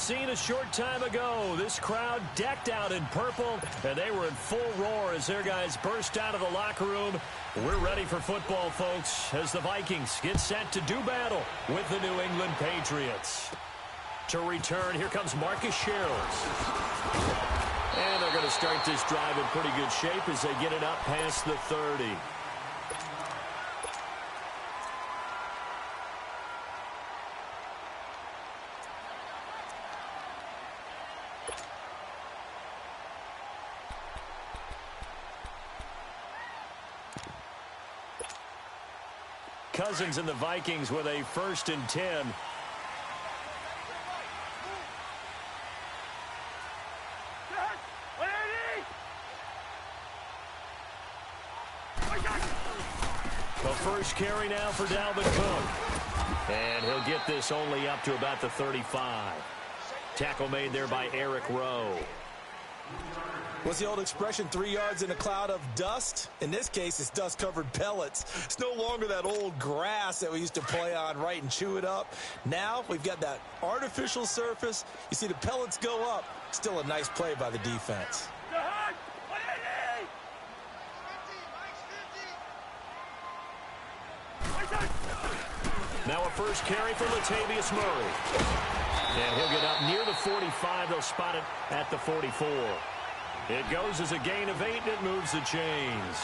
scene a short time ago. This crowd decked out in purple, and they were in full roar as their guys burst out of the locker room. We're ready for football, folks, as the Vikings get set to do battle with the New England Patriots. To return, here comes Marcus Sherrills. And they're going to start this drive in pretty good shape as they get it up past the 30. Cousins and the Vikings with a 1st and 10. The first carry now for Dalvin Cook. And he'll get this only up to about the 35. Tackle made there by Eric Rowe. What's the old expression, 3 yards in a cloud of dust? In this case, it's dust-covered pellets. It's no longer that old grass that we used to play on, right, and chew it up. Now we've got that artificial surface. You see the pellets go up. Still a nice play by the defense. Now a first carry for Latavius Murray. And he'll get up near the 45. They'll spot it at the 44. It goes as a gain of 8, and it moves the chains.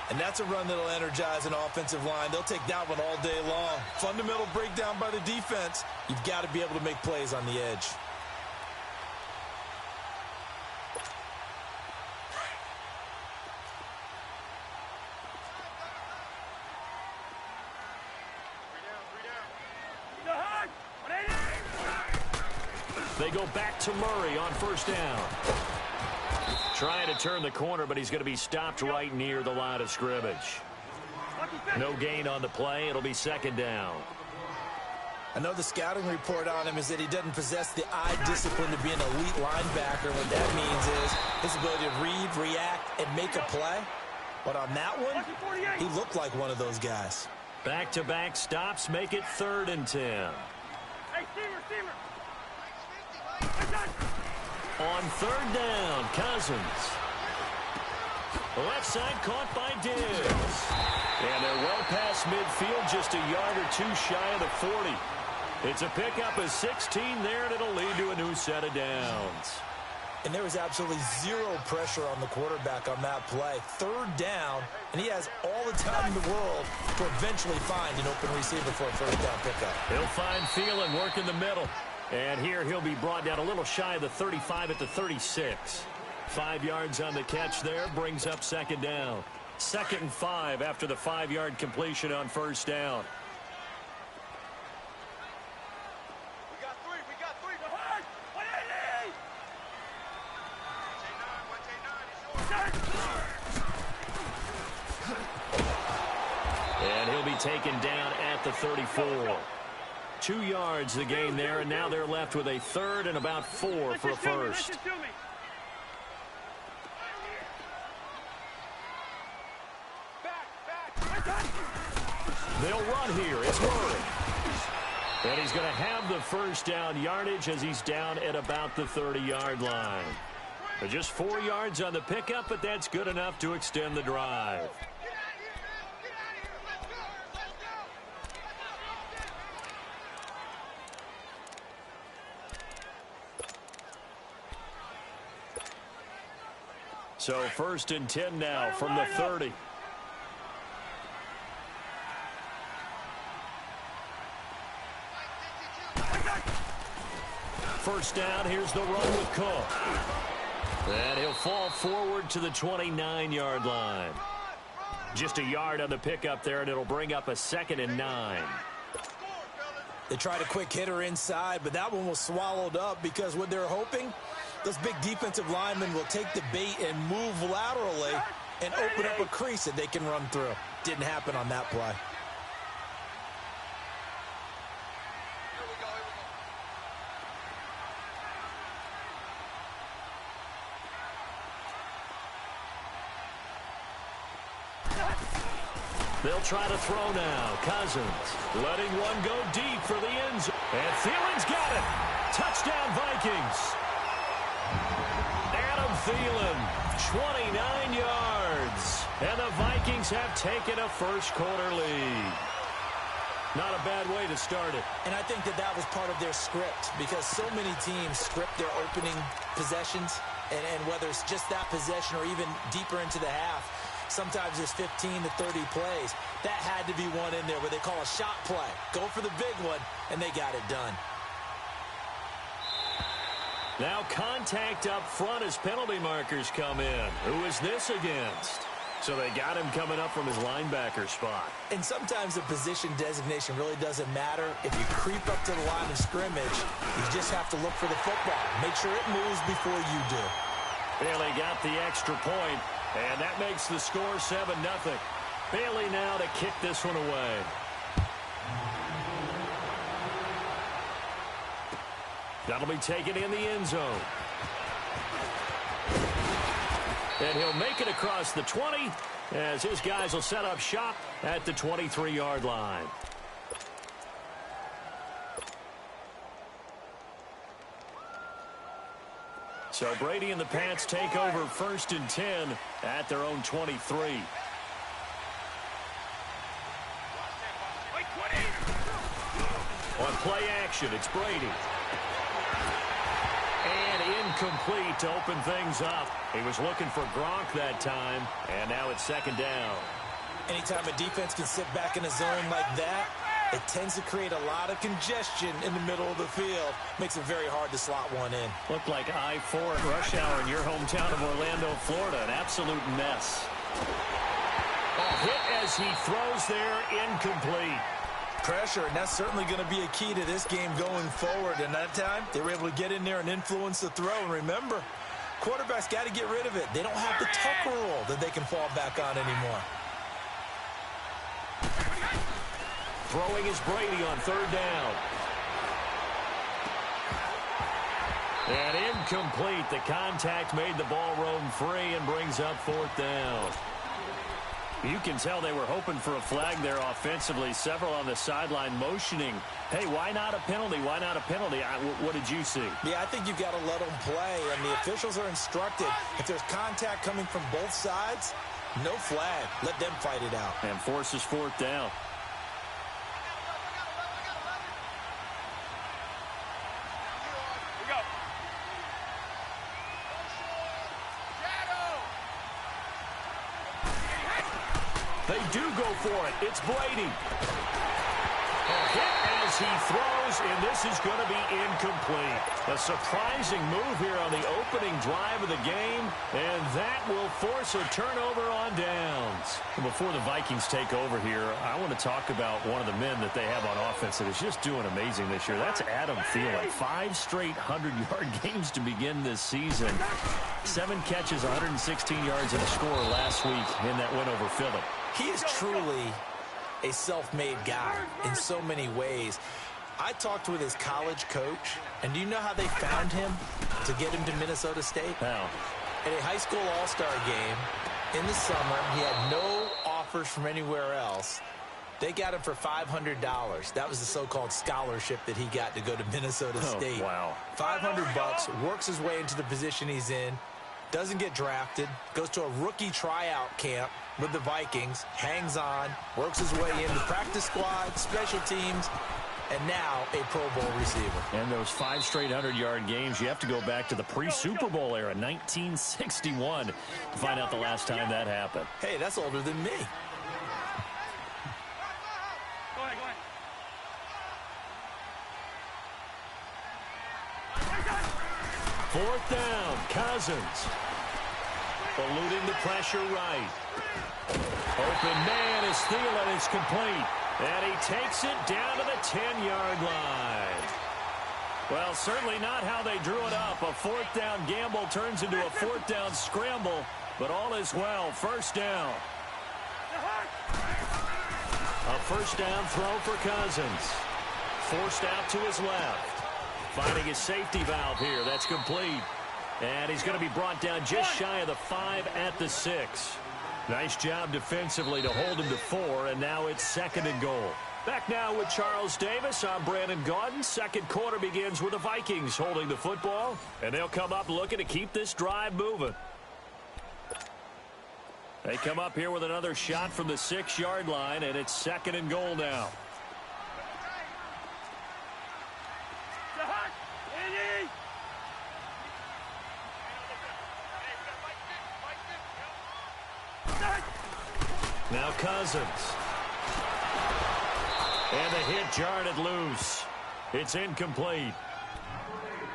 And that's a run that'll energize an offensive line. They'll take that one all day long. Fundamental breakdown by the defense. You've got to be able to make plays on the edge. They go back to Murray on 1st down. Trying to turn the corner, but he's going to be stopped right near the line of scrimmage. No gain on the play. It'll be 2nd down. I know the scouting report on him is that he doesn't possess the eye discipline to be an elite linebacker. What that means is his ability to read, react, and make a play. But on that one, he looked like one of those guys. Back-to-back stops make it 3rd and 10. Hey, Steamer. On 3rd down, Cousins. Left side caught by Diggs. And they're well past midfield, just a yard or 2 shy of the 40. It's a pickup of 16 there, and it'll lead to a new set of downs. And there was absolutely zero pressure on the quarterback on that play. 3rd down, and he has all the time in the world to eventually find an open receiver for a 1st down pickup. He'll find Thielen, work in the middle. And here he'll be brought down a little shy of the 35 at the 36. 5 yards on the catch there, brings up 2nd down. 2nd and 5 after the 5-yard completion on 1st down. We got three. Go ahead. 180. And he'll be taken down at the 34. 2 yards the gain there, and now they're left with a 3rd and about 4 for a first. They'll run here. It's Murray. And he's going to have the 1st down yardage as he's down at about the 30-yard line. Just 4 yards on the pickup, but that's good enough to extend the drive. So 1st and 10 now from the 30. First down, here's the run with Cook. And he'll fall forward to the 29-yard line. Just a yard on the pickup there, and it'll bring up a 2nd and 9. They tried a quick hitter inside, but that one was swallowed up because what they're hoping, those big defensive linemen will take the bait and move laterally and open up a crease that they can run through. Didn't happen on that play. They'll try to throw now. Cousins letting one go deep for the end zone. And Thielen's got it. Touchdown, Vikings. Adam Thielen, 29 yards. And the Vikings have taken a first-quarter lead. Not a bad way to start it. And I think that was part of their script, because so many teams script their opening possessions, and whether it's just that possession or even deeper into the half, sometimes there's 15 to 30 plays. That had to be one in there where they call a shot play. Go for the big one, and they got it done. Now contact up front as penalty markers come in. Who is this against? So they got him coming up from his linebacker spot. And sometimes the position designation really doesn't matter. If you creep up to the line of scrimmage, you just have to look for the football. Make sure it moves before you do. Bailey got the extra point, and that makes the score 7-0. Bailey now to kick this one away. That'll be taken in the end zone. And he'll make it across the 20 as his guys will set up shop at the 23-yard line. So Brady and the Pats take over 1st and 10 at their own 23. On play action, it's Brady. And incomplete to open things up. He was looking for Gronk that time, and now it's 2nd down. Anytime a defense can sit back in a zone like that, it tends to create a lot of congestion in the middle of the field. Makes it very hard to slot one in. Looked like I-4 at rush hour in your hometown of Orlando, Florida. An absolute mess. A hit as he throws there, incomplete. Pressure, and that's certainly going to be a key to this game going forward. And that time, they were able to get in there and influence the throw. And remember, quarterbacks got to get rid of it. They don't have the tuck rule that they can fall back on anymore. Throwing is Brady on 3rd down. And incomplete. The contact made the ball roam free and brings up 4th down. You can tell they were hoping for a flag there offensively. Several on the sideline motioning. Hey, why not a penalty? Why not a penalty? What did you see? Yeah, I think you've got to let them play, and the officials are instructed. If there's contact coming from both sides, no flag. Let them fight it out. And forces 4th down. They do go for it. It's Brady. A hit as he throws, and this is going to be incomplete. A surprising move here on the opening drive of the game, and that will force a turnover on downs. And before the Vikings take over here, I want to talk about one of the men that they have on offense that is just doing amazing this year. That's Adam Thielen. 5 straight 100-yard games to begin this season. 7 catches, 116 yards, and a score last week in that win over Philly. He is truly a self-made guy in so many ways. I talked with his college coach, and do you know how they found him to get him to Minnesota State? How? At a high school all-star game in the summer, he had no offers from anywhere else. They got him for $500. That was the so-called scholarship that he got to go to Minnesota State. Wow. $500, works his way into the position he's in, doesn't get drafted, goes to a rookie tryout camp with the Vikings, hangs on, works his way into practice squad, special teams, and now a Pro Bowl receiver. And those 5 straight 100-yard games, you have to go back to the pre-Super Bowl era, 1961, to find out the last time that happened. Hey, that's older than me. Go ahead. 4th down, Cousins. Eluding the pressure right. Open man is Thielen. It's complete. And he takes it down to the 10-yard line. Well, certainly not how they drew it up. A 4th down gamble turns into a 4th down scramble. But all is well. 1st down. A 1st down throw for Cousins. Forced out to his left. Finding his safety valve here. That's complete. And he's going to be brought down just shy of the 5 at the 6. Nice job defensively to hold him to 4, and now it's 2nd and goal. Back now with Charles Davis. I'm Brandon Gaudin. Second quarter begins with the Vikings holding the football, and they'll come up looking to keep this drive moving. They come up here with another shot from the 6-yard line, and it's 2nd and goal now. Now Cousins. And the hit jarred it loose. It's incomplete.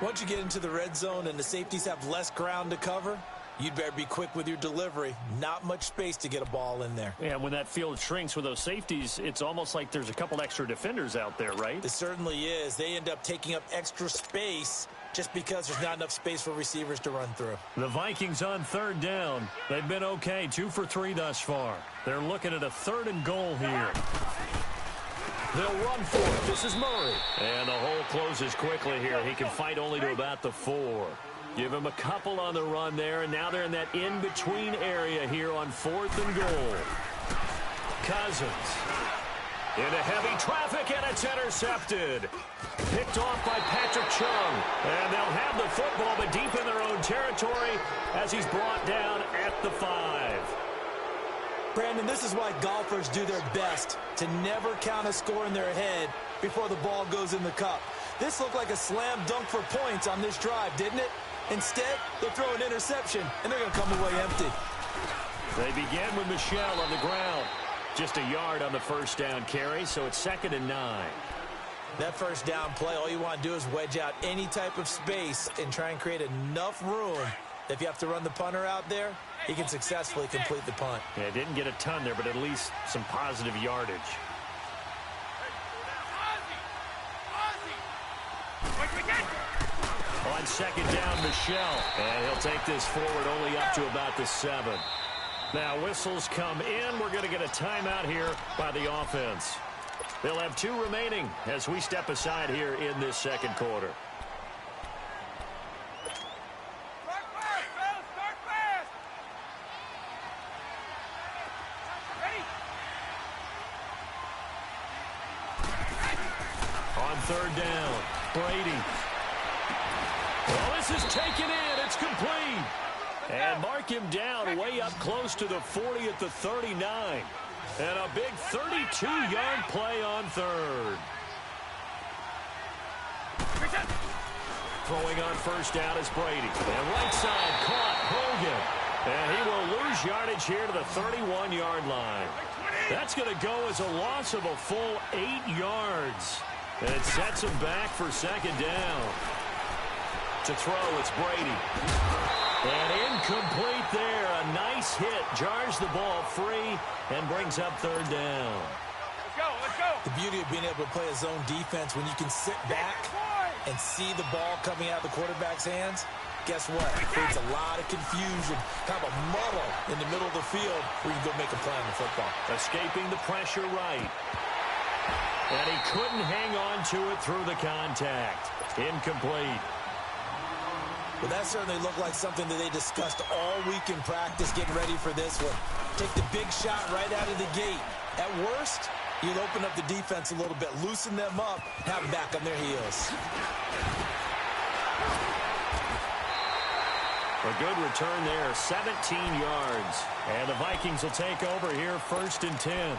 Once you get into the red zone and the safeties have less ground to cover, you'd better be quick with your delivery. Not much space to get a ball in there. And when that field shrinks with those safeties, it's almost like there's a couple extra defenders out there, right? It certainly is. They end up taking up extra space just because there's not enough space for receivers to run through. The Vikings on 3rd down. They've been okay, 2 for 3 thus far. They're looking at a 3rd and goal here. They'll run for it. This is Murray. And the hole closes quickly here. He can fight only to about the 4. Give him a couple on the run there, and now they're in that in-between area here on 4th and goal. Cousins. Into heavy traffic, and it's intercepted. Picked off by Patrick Chung. And they'll have the football, but deep in their own territory as he's brought down at the 5. Brandon, this is why golfers do their best to never count a score in their head before the ball goes in the cup. This looked like a slam dunk for points on this drive, didn't it? Instead, they'll throw an interception, and they're going to come away empty. They began with Michel on the ground. Just a yard on the first down carry, so it's 2nd and 9. That first down play, all you want to do is wedge out any type of space and try and create enough room that if you have to run the punter out there, he can successfully complete the punt. Yeah, didn't get a ton there, but at least some positive yardage. On 2nd down, Michel. And he'll take this forward only up to about the 7. Now whistles come in. We're going to get a timeout here by the offense. They'll have 2 remaining as we step aside here in this 2nd quarter. On 3rd down, Brady. Well, this is taken in. It's complete. And mark him down way up close to the 40 at the 39. And a big 32-yard play on 3rd. Throwing on 1st down is Brady. And right side caught Hogan. And he will lose yardage here to the 31-yard line. That's going to go as a loss of a full 8 yards. And it sets him back for 2nd down. To throw, it's Brady. And incomplete there. A nice hit. Jars the ball free and brings up 3rd down. Let's go, let's go. The beauty of being able to play a zone defense when you can sit back and see the ball coming out of the quarterback's hands, guess what? It creates a lot of confusion, kind of a muddle in the middle of the field where you can go make a play on the football. Escaping the pressure right. And he couldn't hang on to it through the contact. Incomplete. Well, that certainly looked like something that they discussed all week in practice getting ready for this one. Take the big shot right out of the gate. At worst, you'd open up the defense a little bit, loosen them up, have them back on their heels. A good return there, 17 yards. And the Vikings will take over here 1st and 10.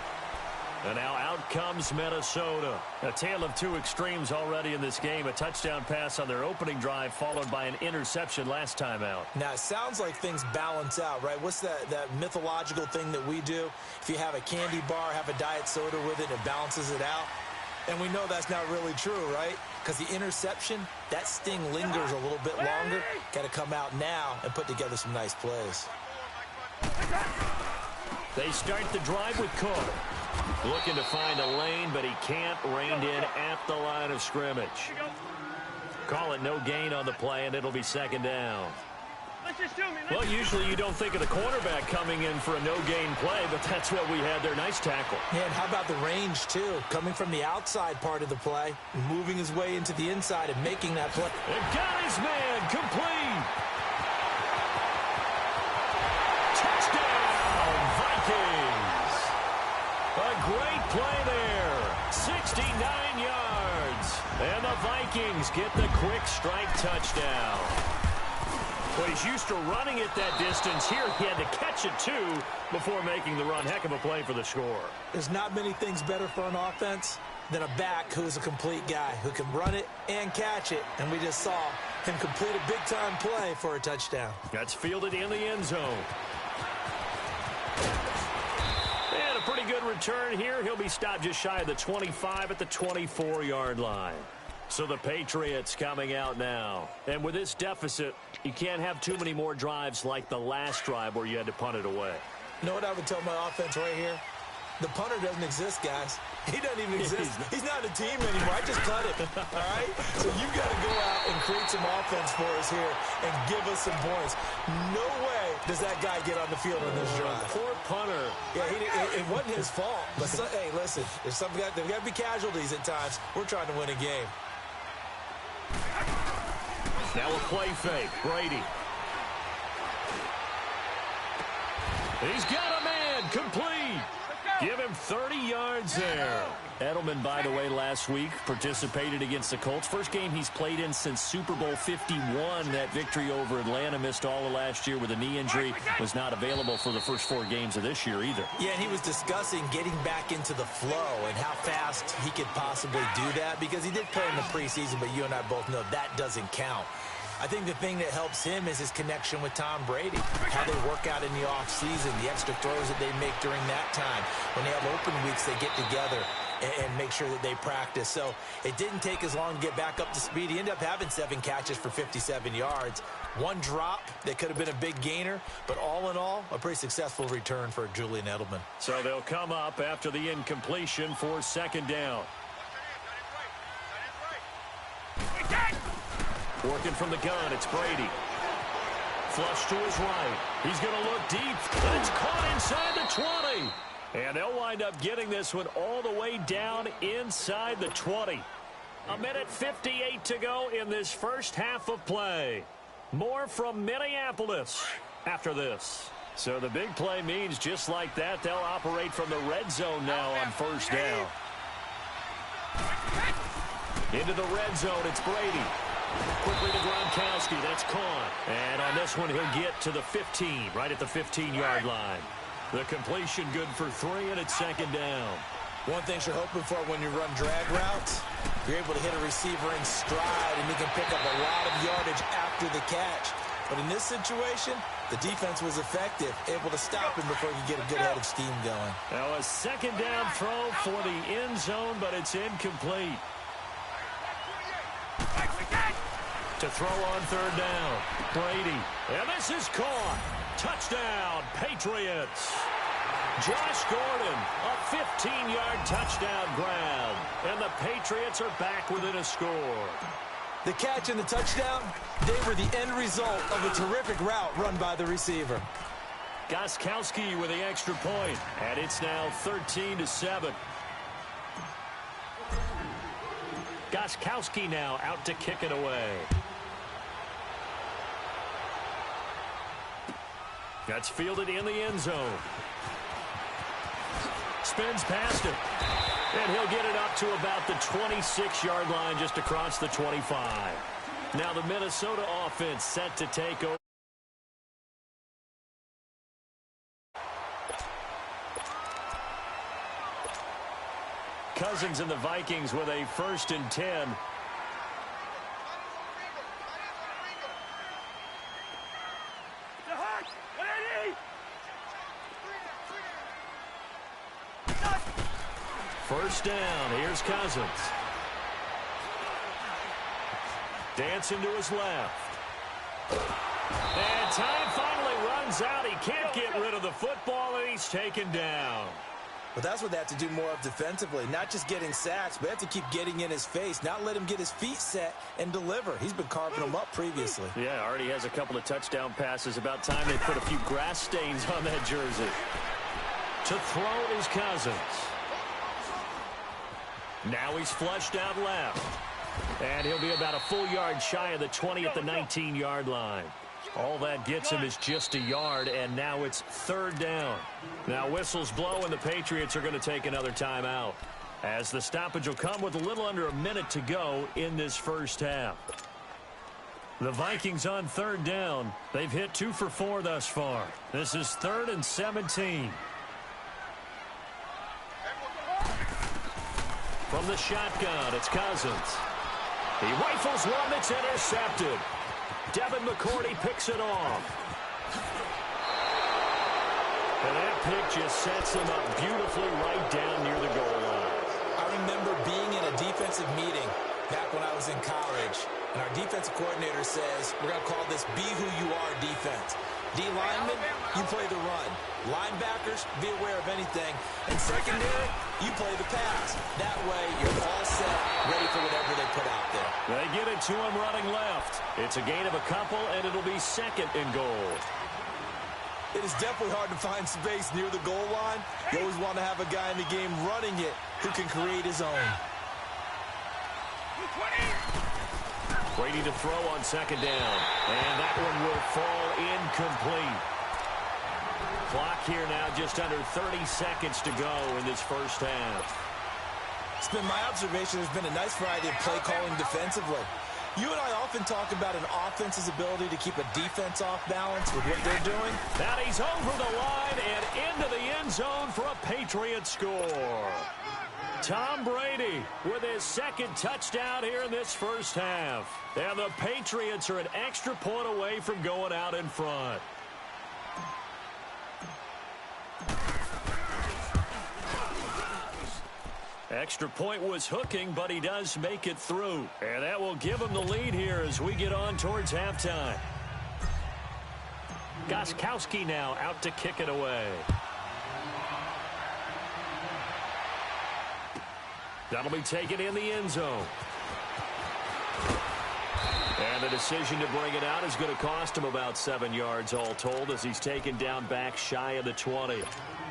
And now out comes Minnesota. A tale of 2 extremes already in this game. A touchdown pass on their opening drive followed by an interception last time out. Now, it sounds like things balance out, right? What's that mythological thing that we do? If you have a candy bar, have a diet soda with it, it balances it out. And we know that's not really true, right? Because the interception, that sting lingers a little bit longer. Got to come out now and put together some nice plays. They start the drive with Cook. Looking to find a lane, but he can't. Reined in at the line of scrimmage. Call it no gain on the play, and it'll be 2nd down. Well, usually you don't think of the quarterback coming in for a no-gain play, but that's what we had there. Nice tackle. Yeah, and how about the range, too? Coming from the outside part of the play, moving his way into the inside and making that play. And got his man complete. Touchdown, Vikings. A great play there. Vikings get the quick strike touchdown. Well, he's used to running it that distance. Here he had to catch it, too, before making the run. Heck of a play for the score. There's not many things better for an offense than a back who's a complete guy who can run it and catch it. And we just saw him complete a big-time play for a touchdown. That's fielded in the end zone. And a pretty good return here. He'll be stopped just shy of the 25 at the 24-yard line. So the Patriots coming out now. And with this deficit, you can't have too many more drives like the last drive where you had to punt it away. You know what I would tell my offense right here? The punter doesn't exist, guys. He doesn't even exist. He's not a team anymore. I just cut it, all right? So you've got to go out and create some offense for us here and give us some points. No way does that guy get on the field in this drive. Poor punter. Yeah, it wasn't his fault. But, hey, listen, there's got to be casualties at times. We're trying to win a game. Now a play fake. Brady. He's got a man. Complete. Give him 30 yards there. Edelman, by the way, last week participated against the Colts. First game he's played in since Super Bowl 51. That victory over Atlanta. Missed all of last year with a knee injury. Was not available for the first 4 games of this year either. Yeah, and he was discussing getting back into the flow and how fast he could possibly do that because he did play in the preseason, but you and I both know that doesn't count. I think the thing that helps him is his connection with Tom Brady, how they work out in the offseason, the extra throws that they make during that time. When they have open weeks, they get together and make sure that they practice. So it didn't take as long to get back up to speed. He ended up having 7 catches for 57 yards. 1 drop that could have been a big gainer, but all in all, a pretty successful return for Julian Edelman. So they'll come up after the incompletion for 2nd down. Working from the gun, it's Brady. Flush to his right. He's going to look deep. That's caught inside the 20. And they'll wind up getting this one all the way down inside the 20. 1:58 to go in this first half of play. More from Minneapolis after this. So the big play means just like that, they'll operate from the red zone now on 1st down. Into the red zone, it's Brady. Quickly to Gronkowski. That's caught. And on this one, he'll get to the 15, right at the 15-yard line. The completion good for 3, and it's 2nd down. One thing you're hoping for when you run drag routes, you're able to hit a receiver in stride, and he can pick up a lot of yardage after the catch. But in this situation, the defense was effective, able to stop him before he could get a good head of steam going. Now a 2nd down throw for the end zone, but it's incomplete. To throw on 3rd down, Brady. And this is caught. Touchdown, Patriots. Josh Gordon, a 15-yard touchdown grab. And the Patriots are back within a score. The catch and the touchdown, they were the end result of a terrific route run by the receiver. Gostkowski with the extra point. And it's now 13-7. Gostkowski now out to kick it away. That's fielded in the end zone. Spins past it. And he'll get it up to about the 26-yard line just across the 25. Now the Minnesota offense set to take over. Cousins and the Vikings with a 1st and 10. First down. Here's Cousins. Dancing to his left. And time finally runs out. He can't get rid of the football, and he's taken down. But that's what they have to do more of defensively. Not just getting sacks, but they have to keep getting in his face. Not let him get his feet set and deliver. He's been carving them up previously. Yeah, already has a couple of touchdown passes. About time they put a few grass stains on that jersey. To throw is Cousins. Now he's flushed out left. And he'll be about a full yard shy of the 20 at the 19-yard line. All that gets him is just a yard, and now it's 3rd down. Now whistles blow, and the Patriots are going to take another timeout. as the stoppage will come with a little under a minute to go in this first half. The Vikings on third down. They've hit 2 for 4 thus far. This is 3rd and 17. From the shotgun, it's Cousins. He rifles one that's intercepted. Devin McCourty picks it off. And that pick just sets him up beautifully right down near the goal line. I remember being in a defensive meeting back when I was in college, and our defensive coordinator says, we're going to call this be who you are defense. D linemen, you play the run. Linebackers, be aware of anything. And secondary, you play the pass. That way, you're all set, ready for whatever they put out there. They get it to him running left. It's a gain of a couple, and it'll be 2nd and goal. It is definitely hard to find space near the goal line. You always want to have a guy in the game running it who can create his own. Brady to throw on 2nd down. And that one will fall incomplete. Clock here now just under 30 seconds to go in this first half. It's been my observation there's been a nice variety of play calling defensively. You and I often talk about an offense's ability to keep a defense off balance with what they're doing. Now he's over the line and into the end zone for a Patriot score. Tom Brady with his 2nd touchdown here in this first half. And the Patriots are an extra point away from going out in front. Extra point was hooking, but he does make it through. And that will give him the lead here as we get on towards halftime. Gostkowski now out to kick it away. That'll be taken in the end zone. And the decision to bring it out is going to cost him about 7 yards all told as he's taken down back shy of the 20.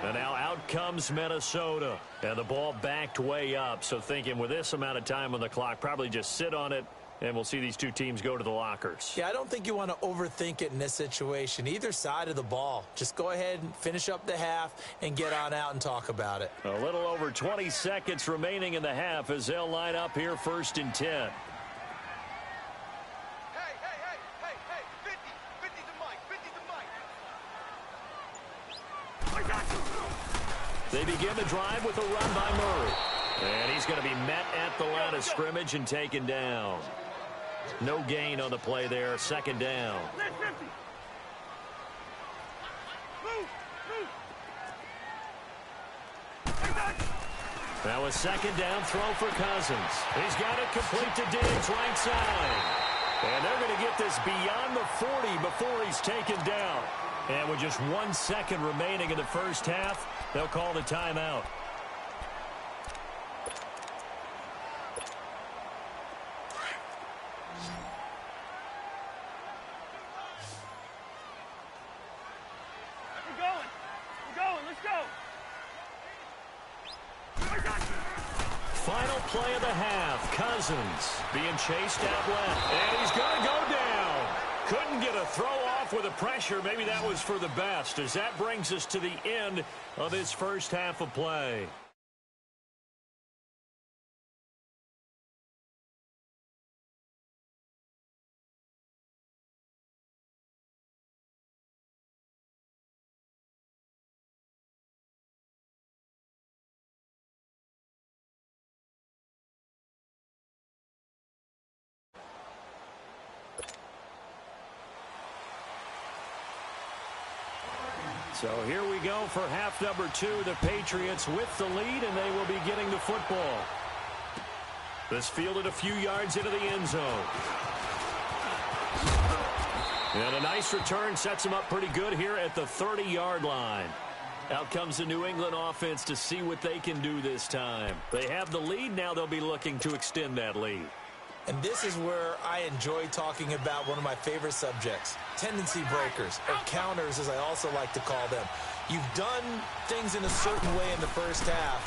And now out comes Minnesota. And the ball backed way up. So thinking with this amount of time on the clock, probably just sit on it, and we'll see these two teams go to the lockers. Yeah, I don't think you want to overthink it in this situation. Either side of the ball. Just go ahead and finish up the half and get on out and talk about it. A little over 20 seconds remaining in the half as they'll line up here 1st and 10. They begin the drive with a run by Murray. And he's going to be met at the line of scrimmage and taken down. No gain on the play there. 2nd down. Now a 2nd down throw for Cousins. He's got it complete to Diggs right side. And they're going to get this beyond the 40 before he's taken down. And with just 1 second remaining in the first half, they'll call the timeout. We're going. Let's go. Final play of the half. Cousins being chased out left. And he's going to go down. Couldn't get a throw off with the pressure. Maybe that was for the best, as that brings us to the end of this first half of play. So here we go for half number 2. The Patriots with the lead, and they will be getting the football. This fielded a few yards into the end zone. And a nice return sets them up pretty good here at the 30-yard line. Out comes the New England offense to see what they can do this time. They have the lead. Now they'll be looking to extend that lead. And this is where I enjoy talking about one of my favorite subjects, tendency breakers, or counters as I also like to call them. You've done things in a certain way in the first half,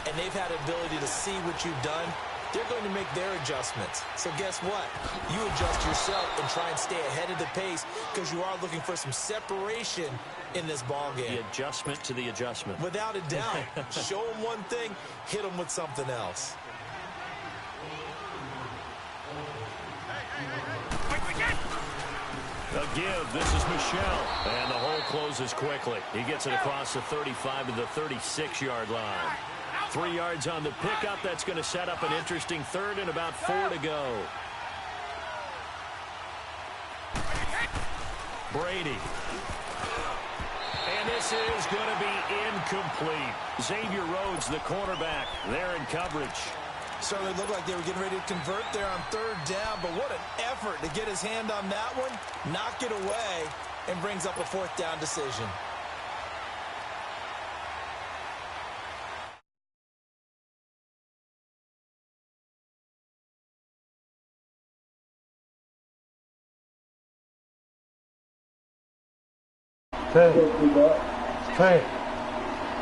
and they've had ability to see what you've done they're going to make their adjustments. So guess what? You adjust yourself and try and stay ahead of the pace because you are looking for some separation in this ball game. The adjustment to the adjustment. Without a doubt. Show them one thing, hit them with something else. A give. This is Michelle. And the hole closes quickly. He gets it across the 35 to the 36-yard line. 3 yards on the pickup. That's going to set up an interesting third and about 4 to go. Brady. And this is going to be incomplete. Xavier Rhodes, the cornerback, there in coverage. Certainly looked like they were getting ready to convert there on 3rd down, but what an effort to get his hand on that one, knock it away, and brings up a 4th down decision.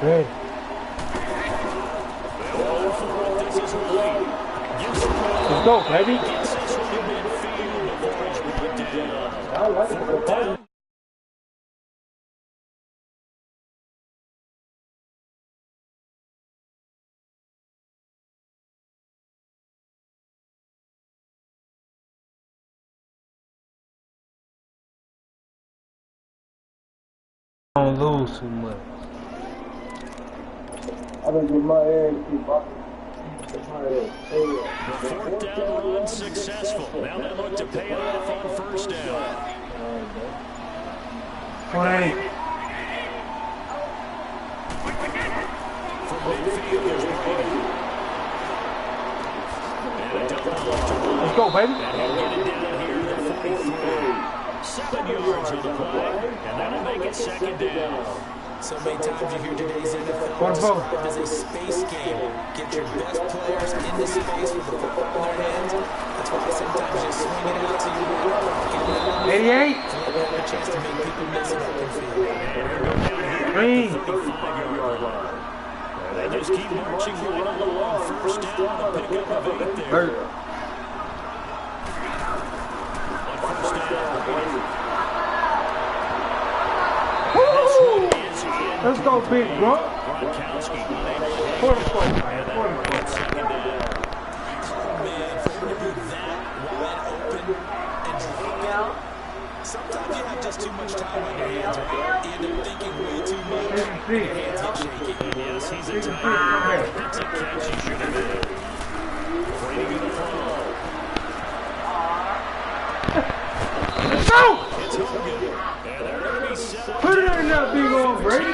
Ready. Let's go, baby. I like it. Don't lose too much. I don't get my ass kicked. The 4th down run successful. Now they look to pay it off on 1st down. Play. From midfield, there's Brady. And a double off to one. Let's go, baby. And he'll get it down here to the 43. 7 yards on the play, and that'll make it 2nd down. So many times you hear today's NFL described as a space game. Get your best players into space with the football in their hands. That's why sometimes you swing it out to you. 88. Have a chance to make people miss it open field. Green. They just keep marching right along. 1st down, a pickup of 8 there. On 1st down, let's go, big bro. Gronkowski. Sometimes you have just too much time on your hands, right? You end up thinking way too much. Your hands get shaky. Yes, he's a tight. That's a catch he should have made. Brady gonna throw. Let's go! It's Hogan. And they're gonna be set up. Put it in that big old Brady.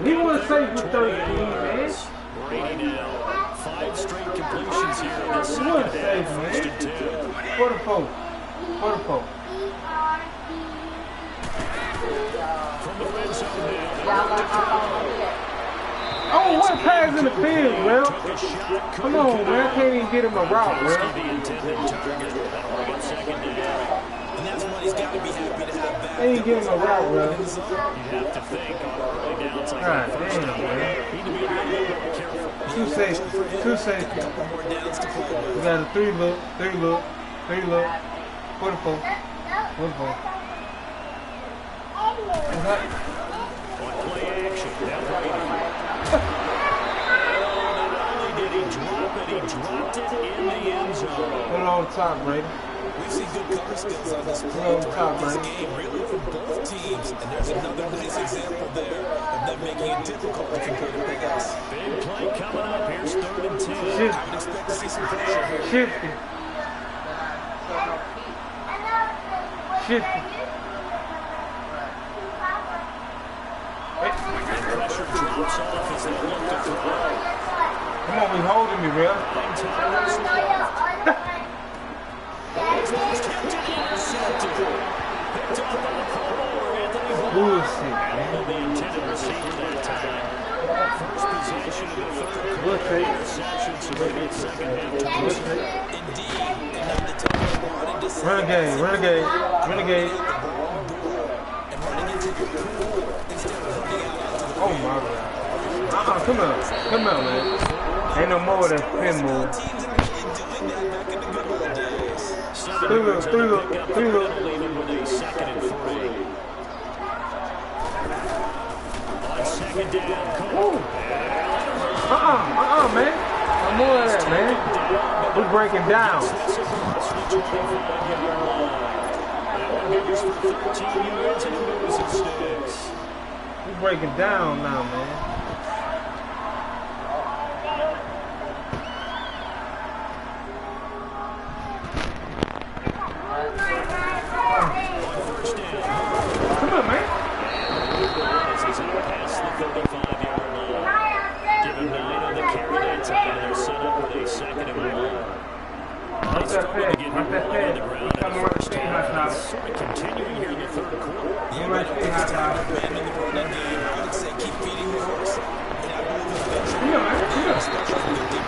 He was safe with 13, man. Brady now. 5 straight completions here in this He was second safe, half. man. 1st and 10. For the post. For the post. From the red zone now. Oh, what pass in the field, bro? Come on, man. I can't even get him a route, bro. The intended target. That'll bring up 2nd down. And that's what he's got to be happy to have back. They ain't getting a route, bro. You have to think on early downs like God that. damn, man. Need to be a little more careful. Two safety. Two safety. More downs to play with. We got a 3 look. 3 look. 3 look. For the post. For the post. On play action. Now Brady. Not only did he drop it, he dropped it in the end zone. Put it on top, Brady. We've seen good cover skills on this play on top, throughout this man. game, really from both teams. And there's another nice example there of them making it difficult to complete a pass. Big play coming up. Here's 3rd and 10. I would expect to see some pressure here. Shifty. Shifty. Pressure drops off as they look to throw. Come on, we holding me, real. Bullshit, man. The intended receiver that time. First possession of the 3rd We'll quarter. take. Interception, so maybe it's 2nd half. We'll take. Indeed, and now the time wanted to say Renegade, renegade, renegade. and running into your pool instead of running out onto the Oh my God. Come on, man. Ain't no more of that spin move. Three look. Leaving with a 2nd and 3. On 2nd down, Cook. Man. No more of that, man. We're breaking down. We're breaking down now, man. Come on, man. Past the 35-yard line. Give him 9 on the carry that time. They're set up with a 2nd and 1. They started to get him on the ground in the first half. Sort of continuing here in the 3rd quarter. Yeah, but I think the running game, I would say keep feeding the horse. And I believe especially the deep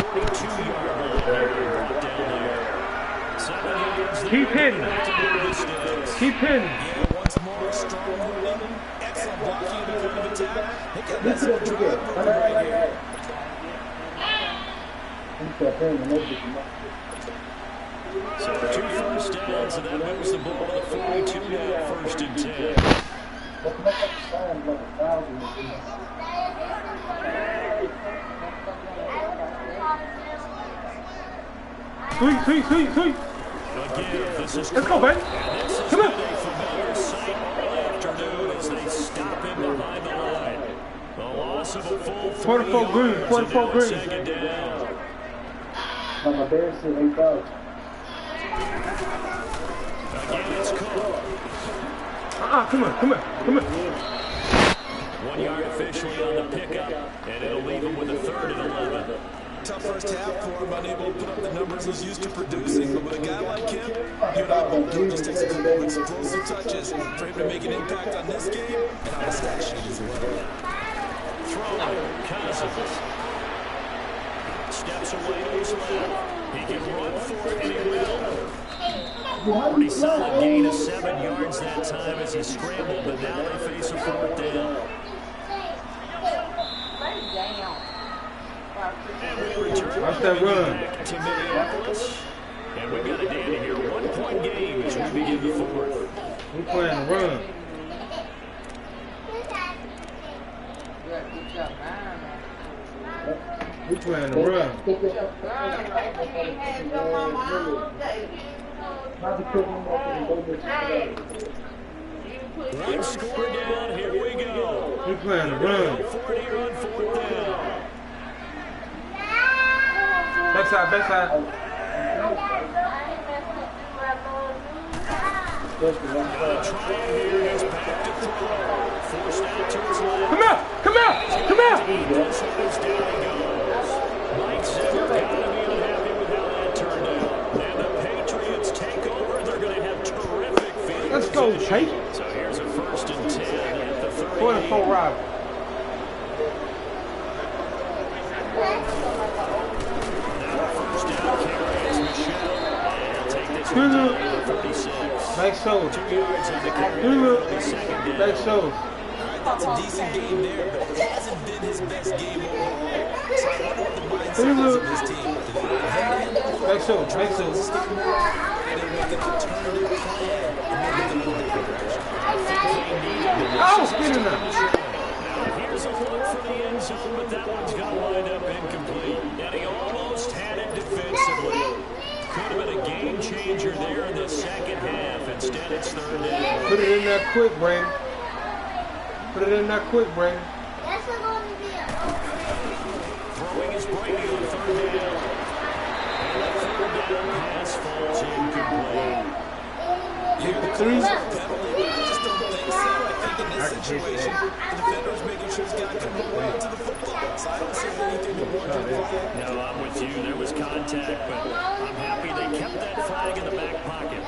42-yard line brought down there. 7 yards there. Keep hitting. Keep hitting. Yeah, once more, strong running, excellent blocking in the point of attack. They got that some drive movement right here. So 2 first downs, and that moves the ball to the 42 now, 1st and 10. Sweet. Let's go, man. Come on. Familiar sight all afternoon as they stop him behind the line. The loss of a full 44 green. 44 green. 2nd down. Again, it's Cook. Come on. 1 yard officially on the pickup, and it'll leave him with a 3rd and 11. Tough first half for him, unable to put up the numbers he's used to producing. But with a guy like him, you and I both know just takes a couple of explosive touches for him to make an impact on this game and on the stat sheet as well. Throwing, Cousins. Steps away to his left. He can run for it, and he will. Pretty solid gain of 7 yards that time as he scrambled, but now they face a 4th down. And we return Watch that run. back to Minneapolis. And we've got a dandy here. 1-point game as we begin the 4th. We playing the run. We playing the run. One score down. Here we go. We playing the run. Go for it here on 4th down. Backside. Try here is back to throw. Forced out to his left. Come out. This one is down he goes. Mike Zimmer got to be unhappy with how that turned out. And the Patriots take over. They're going to have terrific field Let's go, position. Chase. So here's a 1st and 10 at the 38. 44 Rob. Back shoulder. 2 yards on the carry. Back shoulder. That's a decent game there, but it hasn't been his best game overall. So I wonder what the mindset is of this team. Do they want to hand it in? Back shoulder. Or they make an alternative plan and maybe they go in a different direction? Oh, get in there. Here's a look for the end zone, but that one's going to wind up incomplete. And he almost had it defensively. Could have been a game changer there in the 2nd half. Instead, it's 3rd down. Put it in there quick, Brandon. Throwing is Brady on 3rd down. And the 3rd down pass falls incomplete. Three. I just don't think so. I think in this situation, the defender's making sure he's got to come away to the football. So I don't see anything to warrant a flag. No, I'm with you. There was contact, but I'm happy they kept that flag in the back pocket.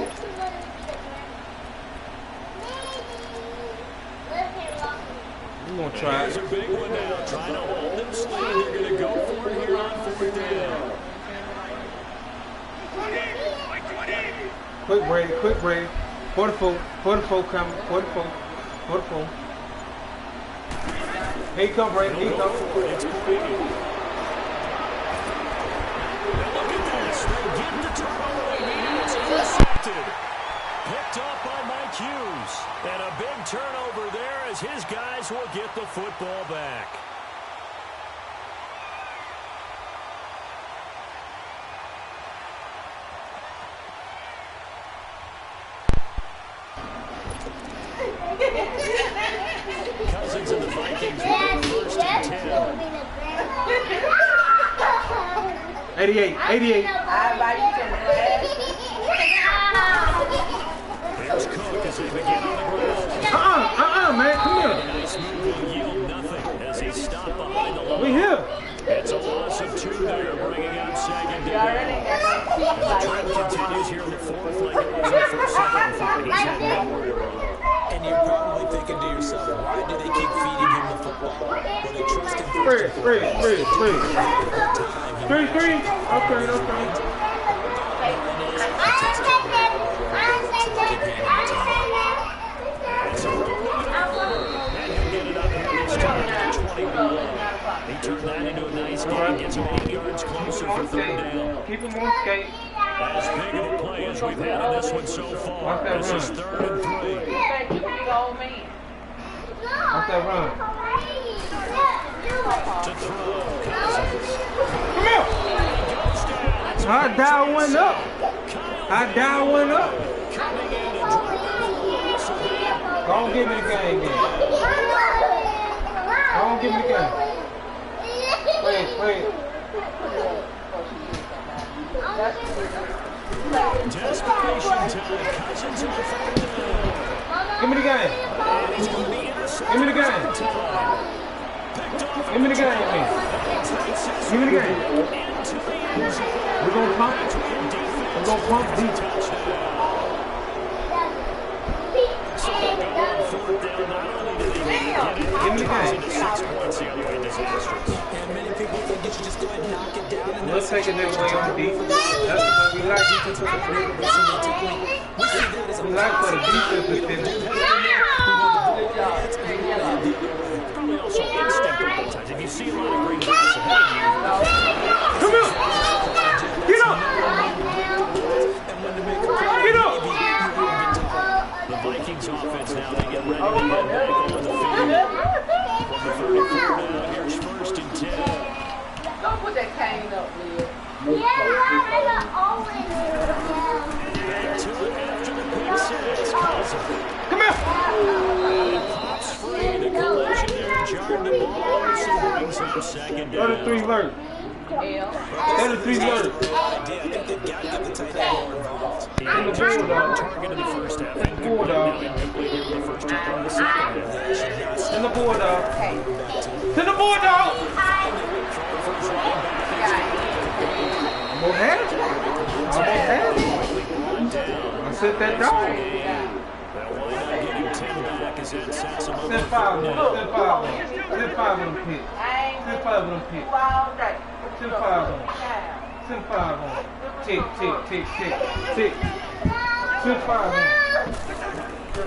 We're going to try Here's it. a big one now. Trying to hold them sleeve. They're going to go for it here on 4th down. Quick, Brady. 44 coming. 44. Here you come, Brady. Here you come. It's Brady. Picked off by Mike Hughes. And a big turnover there as his guys will get the football back. Cousins and the Vikings with first and 10. 88. Here's Cook as they begin on the ground. Man, come here. Nice move will yield nothing as he stopped behind the line. We here. It's a loss of 2 there, bringing up second down. And the trend continues here in the fourth, like it was in the first second. And you're probably thinking to yourself, why do they keep feeding him the football? Well, they trust him for Three. Okay. He turned that into a nice game, gets him 8 yards closer for third down. Keep him on skate. As big of a play as we've had in this one so far. This is 3rd and 3. What's that run? To throw, Cousins. Come here. I dial one up. Go on, give me the game, man. Wait. Desperation time. Cousins in the third down. Give me the game. We're going to pump deep. Give me the game. 6 points the other way, disastrous. And many people think you should just go ahead and knock it down. And Let's take it that way on defense. That's the way we like it. We like for the defense to fit. Probably also instinct a lot of times. If you see a lot of green grass ahead of you, Come here! Get up! the Vikings offense now, they get ready to get back on the field. From the 34 now, here's 1st and 10. Don't put that cane up, Liz. Back to it after the pick six. Cousins. Come here! Pops free. The collision there jarred the ball. So brings up 2nd down. 33 vert. 33 vert. He had just one target in the first half. Incomplete in the first target in the second half. Send the Bulldog. Send the Bulldog! Almost had it. I said that dog. They'll wind up getting 10 back as that sets them up. Send 5 of them. Send 5 of them. Send 5 of them picks. Send 5 of them picks. Send 5 of them. Send 5 of them. Tick. Send 5 of them. Come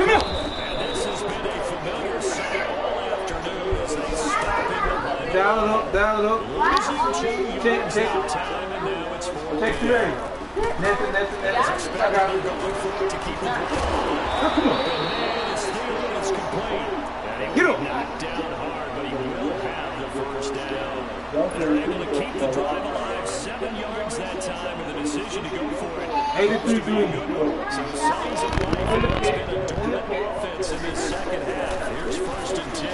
here. And this has been a familiar sight all afternoon as they stop him behind. Dial it up. Losing 2 yards Check. that time, and now it's 4th. Check ready. Nothing. I got it. Going for it to keep the ball. Come on. And it's Thielen is complete. And he Get was him. knocked down hard, but he will have the first down. And they're able to keep the drive alive. 7 yards that time with a decision to go for it. 83-3. Some signs of life. It's been a dormant offense in this second half. Here's 1st and 10.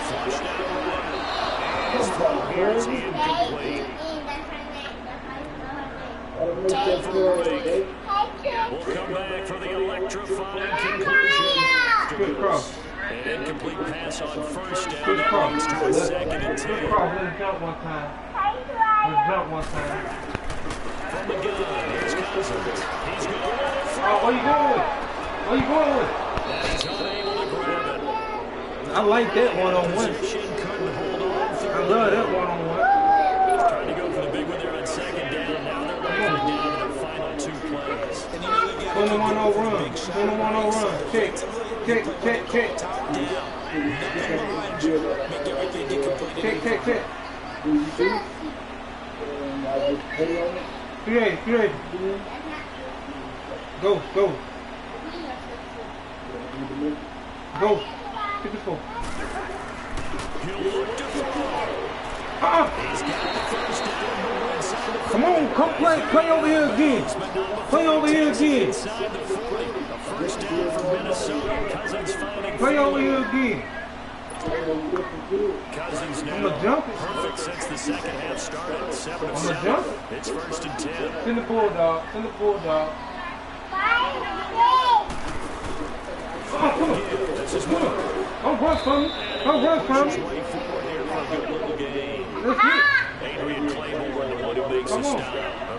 Flushed out right. His throw here is incomplete. Time for a break. We'll come back for the electrifying conclusion. Good cross. An incomplete pass on 1st down. Good That cross. leads to a 2nd and 10. Good cross. Let's jump one time. From the gun, here's Cousins. He's going to throw. Oh, where you going with? He's unable to grab it. I like that one-on-one. Position couldn't hold on. I love that one-on-one. Trying to go for the big one there on 2nd down. Now they're waiting down to their final 2 plays. 21-0 run. 21-0 run. Check. Check. 3-8. Go. Go. Get the ball. Come on, come play over here again. Play over here again. Play over here again. Cousins now I'm gonna jump it. perfect since the second half started. 7 of I'm gonna 7. jump it. It's 1st and 10. Send the bulldog. Send the bulldog. Come on. Come on. Don't run from me. Don't run from me. Way forward here for a good little game. Let's hit. Adrian Claymore, the one who makes the Come on. stop.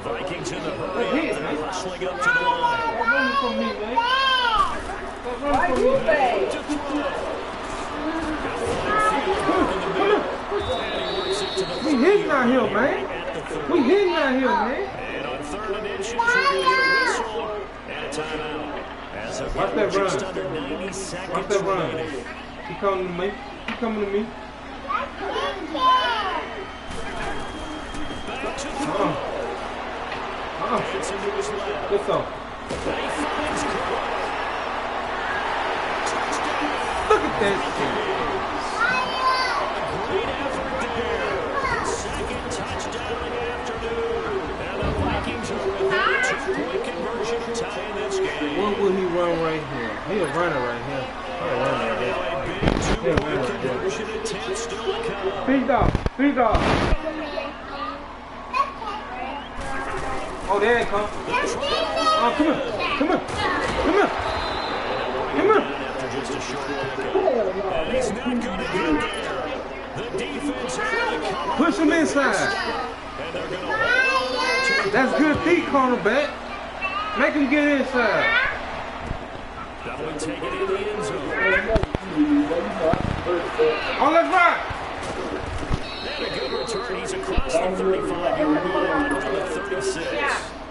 The Vikings in the hurry Let's hit, up. man. They're hustling up to the line. Stop running from me, man. Stop running from me. We hitting out here, man. We hitting out here, man. And on 3rd and inches, you're going to get a whistle and a timeout. As of Watch that just run. under 90 Watch seconds that run. remaining. He coming to me. He coming to me. Back to throw. It's into his left. Let's go. And he finds Cooper. Look at that shit. Great effort there. His second touchdown of the afternoon. And the Vikings are within a 2-point conversion to tie in this game. What will he run right here? He a runner right here. He a runner right here. A big 2-point conversion attempt still to come. Speed off. Speed off. Oh, there it comes. Oh, come here. Come here. Come here. Come here. After just a short pickup. And he's not going to get there. The defense has to come. Push him inside. And they're going to hold on. That's good feet, cornerback. Make him get inside. That one taken in the end zone. Oh, let's rock. And a good return. He's across the 35-yard line under the 36.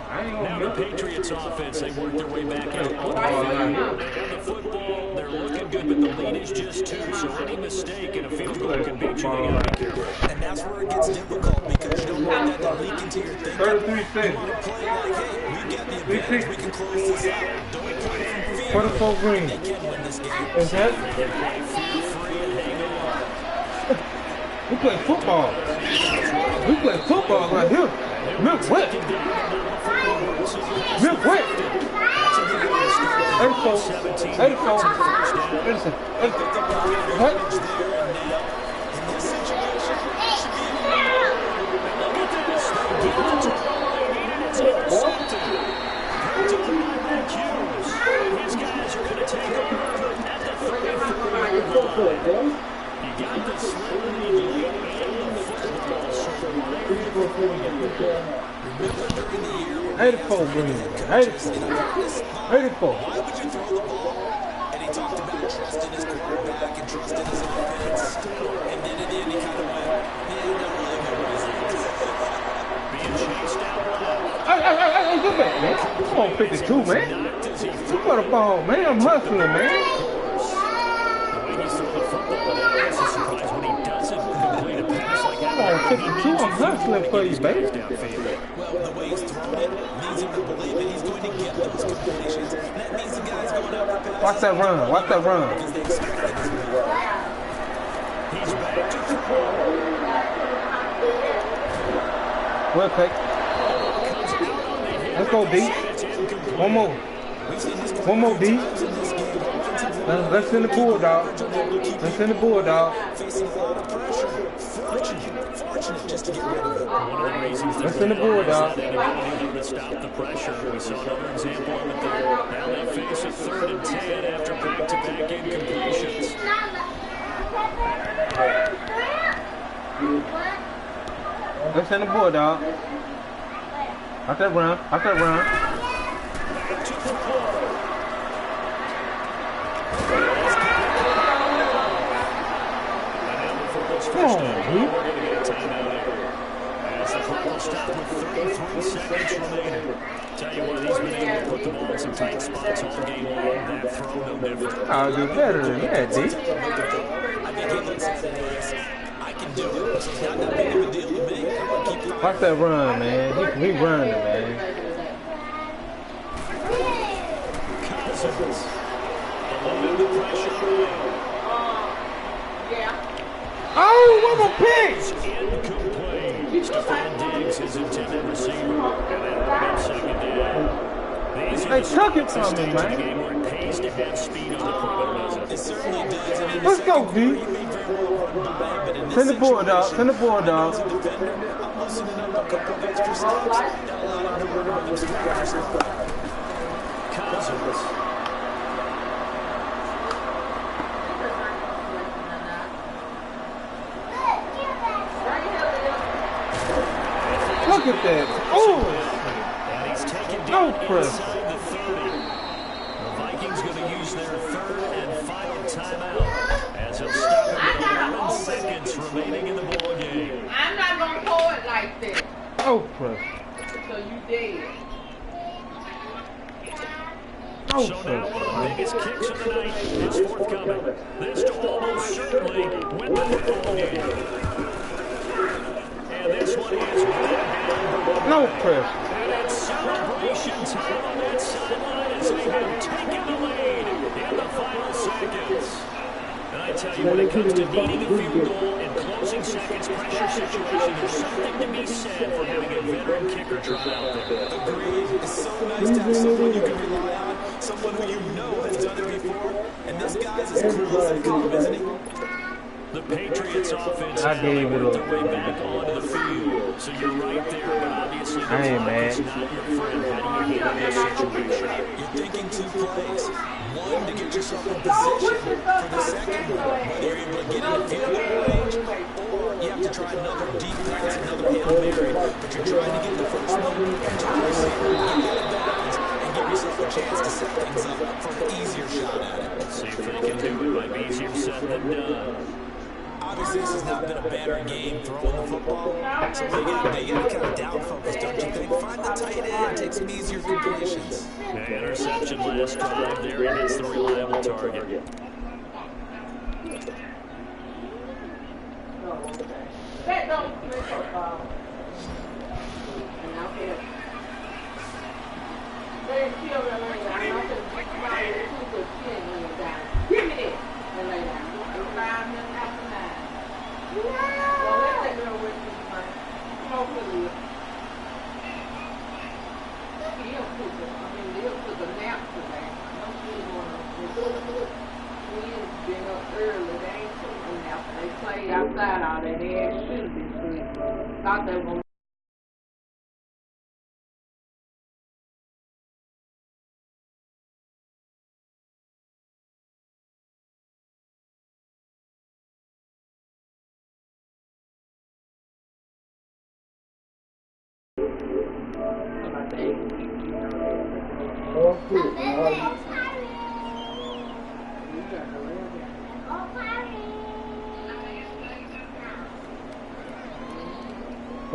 I ain't Now gonna the miss. Patriots offense, they work their way back out on the field. They have the football, they're looking good, but the lead is just 2, so any mistake in a field goal can beat you. They gotta be careful. And that's where it gets difficult because you don't want that to leak into your thinking. 33 seconds. Play like, hey, we got the advantage, we can close this out. Don't play from fear. 24 green. They can win this game. Is that? They play fear-free and hang on. We play football. We play football right here. Milk wet. Milk wet. 84. 84. 86. What? These guys are going to take over at the 34-yard line. You got the slim lead late and the football. So Remember during the year when 84 green. 84. 84. why would you throw the ball? And he talked about trusting his quarterback and trusting his offense. And then at the end he kind of went, yeah, not really good reasons. being chased out loud. Hey, good back, man. Come on, 52, man. You got a ball, man. I'm hustling, man. The way he's throwing the football, it's a surprise when he doesn't complete a pass like that. Come on, 52. I'm hustling for you, baby. Well, the way he's throwing it leads him to believe that he's going to get those completions. That means the guy's going out for passes. Watch that run. Watch that run. Because they expect it as well. He's back to throw. Well, take. Let's go, D. One more. One more, D. Let's send the bulldog. Let's send the bulldog. Facing a lot of pressure. Fortunate just to get rid of it. One of the reasons Let's send the bulldog. that inability to stop the pressure. We saw another example of it there. Now they face a 3rd and 10 after back-to-back incompletions. Let's send the bulldog. Out that run. Out that run. Come on, dude. We're going to get a timeout here. As the clock will stop with 33 seconds remaining. Tell you what, he's been able to put the ball in some tight spots all game long. That throw, no different. I'll do better than that, D. I think he looks at it as, I can do it. It's not that big of a deal to me. I'm going to keep fighting. Watch that run, man. He running, man. Cousins. A little bit of the pressure. Yeah. Oh, what a pick! Incomplete. Stephon Diggs is intended receiver. And that'll bring up second down. They took it from me, man. Game where it pays to have speed on the perimeter, doesn't it? It certainly does. And in the Let's go, second D. quarter, he may very well run by him, but in this Send the Bulldog. situation, Send the Bulldog. as a defender, I'm loosening up a couple of extra steps. Not allowing him to run those three extra steps. Cousins. Look at that. Oh! And he's taken No down press. inside the 30. The Vikings going to use their third and final timeout as it'll stop it with 11 seconds remaining in the ball game. I'm not going to pull it like this. No press. So you dead. No So now one of the biggest kicks of the night is forthcoming. This to almost certainly win the football game. And this one is No press. and it's celebration time on that sideline as they have taken the lead in the final seconds. And I tell you, when it comes to needing a field goal in closing seconds pressure situation, there's something to be said for having a veteran kicker trot out there. Agreed. It's so nice to have someone you can rely on, someone who you know has done it before. And this guy's as cool as they come, isn't he? The Patriots offense I gave it worked their up. way back onto the field. So you're right there, but obviously the I ain't clock is mad. not your friend. How do you handle this situation? You're thinking two plays. One, to get yourself in position for the second one. Whether you're able to get in the field goal range, or you have to try another deep pass, another Hail Mary. But you're trying to get the first one to the receiver, get that advantage, and give yourself a chance to set things up for an easier shot at it. See if they can do it. Might be easier said than done. Obviously, this has not been a banner game throwing the football. So they got to kind of down focus, don't you think? Find the tight end, take some easier completions. Yeah, interception last drive there. He hits the reliable target. That don't flip the ball. And I'll get it. They kill the lay down. I'm not going to try to keep the chin lay down. Give me this. And lay down. It's 5 minutes after 9. So let that girl with me, man. Come on, please. He'll put the nap today. No kid wanna kids been up early. They ain't took a nap. They played outside all day. They ain't should be sleeping. Thought they were gonna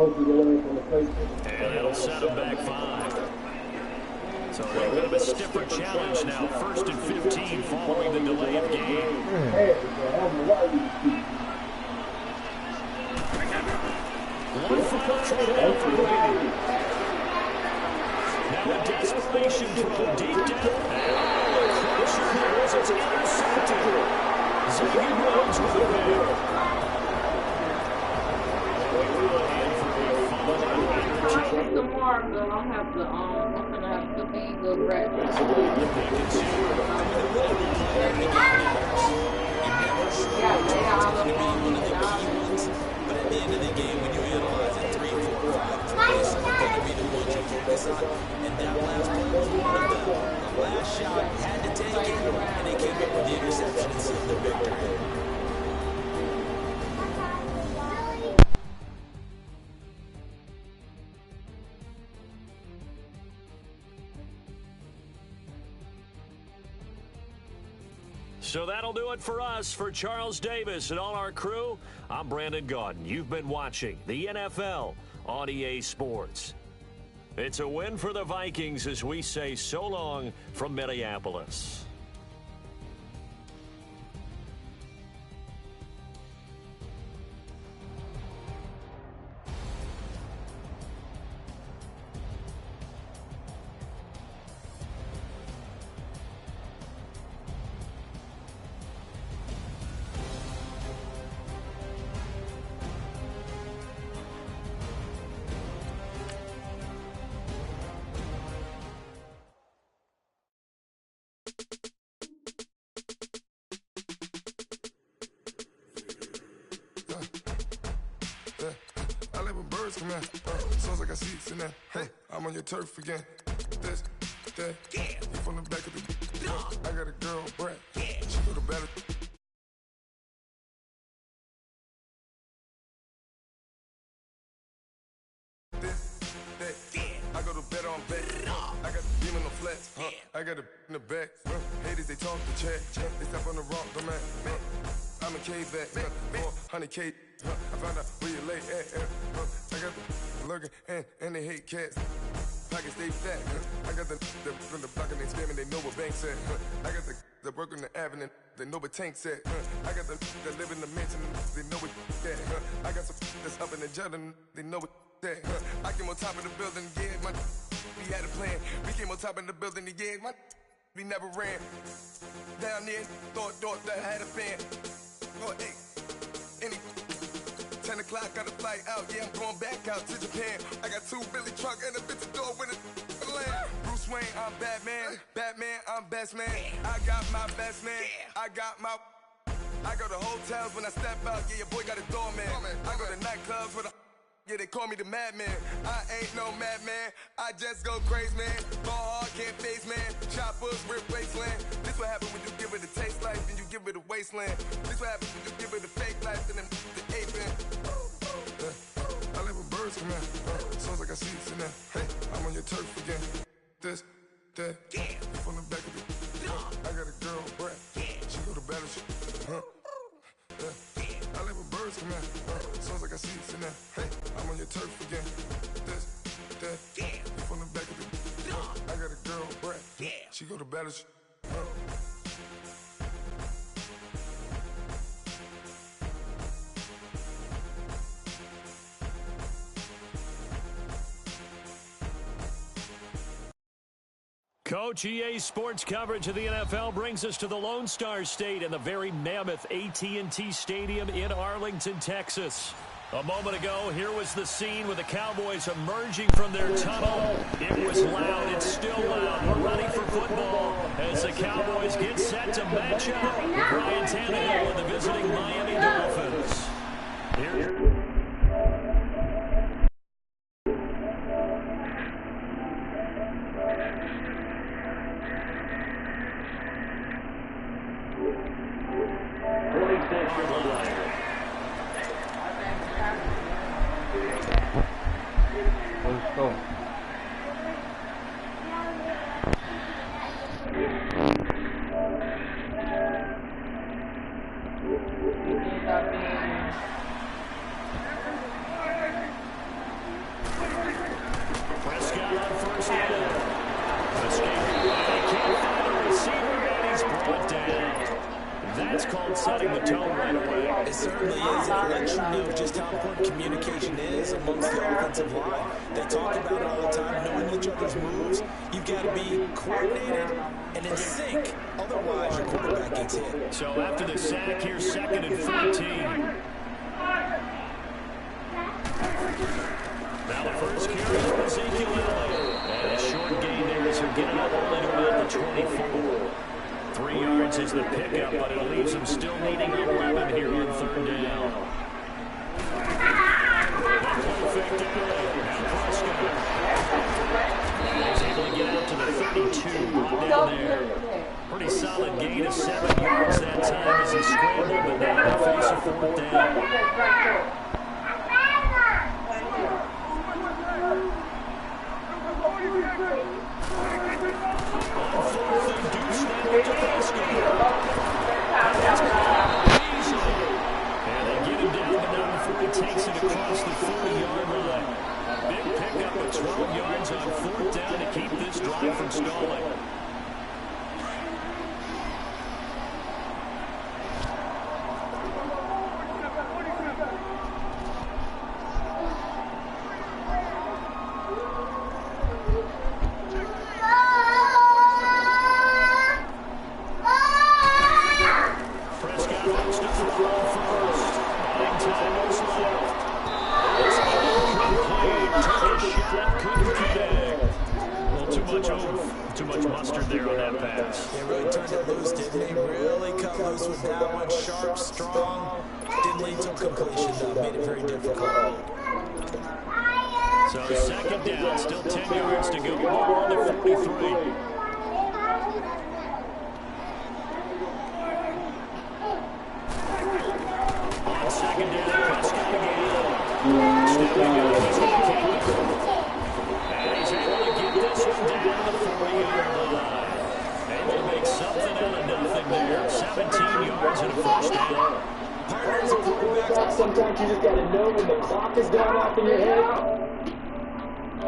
And that'll set him back 5. So a little bit of a stiffer challenge now. 1st and 15 following the delay of game. One final throw down for Brady. Now a desperation throw deep down. And crusher there as it's intercepted. Xavier Rhodes with a pick. tomorrow, but I'm gonna have to be the practice. Yeah, they all up on me. But at the end of the game, when you analyze it, 3, 4, 5 plays, they could be the ones you focus on. And that last play was one of them. The last shot had to take it, and they came up with the interception and sealed the victory. So that'll do it for us. For Charles Davis and all our crew, I'm Brandon Gaudin. You've been watching the NFL on EA Sports. It's a win for the Vikings as we say so long from Minneapolis. come in. Sounds like I see it's in there. Hey, I'm on your turf again. This, that, you from the back of the. I got a girl, Brett. She go to battle. I go to bed on bed. I got the beam in the flats. I got the in the back. Haters, they talk to chat. They step on the rock, the man. I'm a K-back. 400K. I found out where you lay at. I got the lurking and they hate cats. Pockets stay fat. I got the from the block and they spamming. They know what banks at. I got the work on the avenue. They know what tanks at. I got the that live in the mansion. They know what that. I got some that's up in the jet and they know what. I came on top of the building, yeah, we had a plan. We came on top of the building, yeah, we never ran. Down there, thought that I had a fan. Oh, hey, 10 o'clock, got a flight out, yeah, I'm going back out to Japan. I got 2 Billy truck and a bitch door with a land. Bruce Wayne, I'm Batman. Batman, I'm best man. I got my best man. I go to hotels when I step out, yeah, your boy got a doorman. I go to nightclubs with a. Yeah, they call me the madman. I ain't no madman. I just go crazy, man. Ball hard, can't face, man. Choppers, rip wasteland. This what happens when you give it a taste life and you give it a wasteland. This what happens when you give it a fake life and then the ape in. I live with birds come in. Sounds like I see it's in there. Hey, I'm on your turf again. This, that, you from the back of the. I got a girl, Brett. She go to battle. I live with birds come in. Sounds like I see it's in there. Hey, I'm on your turf again. This, that, you from the back of the. I got a girl, Brett. She go to battle. Coach, EA Sports coverage of the NFL brings us to the Lone Star State and the very mammoth AT&T Stadium in Arlington, Texas. A moment ago, here was the scene with the Cowboys emerging from their tunnel. It was loud. It's still loud. We're ready for football as the Cowboys get set to match up with Ryan Tannehill and the visiting Miami Dolphins. Here. Let's go. Prescott on first down. They can't find a receiver, and he's brought down. That's called setting the tone right away. It certainly is. It lets you know just how important communication is amongst the offensive line. They talk about it all the time, knowing each other's moves. You've got to be coordinated and in sync. Otherwise, your quarterback gets hit. So after the sack, here's 2nd and 14. Now the first carry for Ezekiel Elliott. And a short gain there as he'll get it up only to about the 24. 3 yards is the pickup, but it leaves him still needing 11 here on 3rd down. Perfect Elliott. Now Prescott. He's able to get out to the 32. Brought down there. Pretty solid gain of 7 yards that time as he scrambled, but now they face a 4th down. And they get him down, but now before he takes it across the 40-yard line. Big pickup of 12 yards on 4th down to keep this drive from stalling. Too much mustard there on that pass. They really turned it loose, didn't they? Really cut loose with that one. Sharp, strong. Didn't lead to completion, though. Made it very difficult. So second down, still 10 yards to go. Ball on the 43. On second down, Prescott again. Still to go. He's going to kick it. And he's able to get this one down to the 40-yard line. Able to make something out of nothing there. 17 yards and a first down. Sometimes you just got to know when the clock is gone off in your head.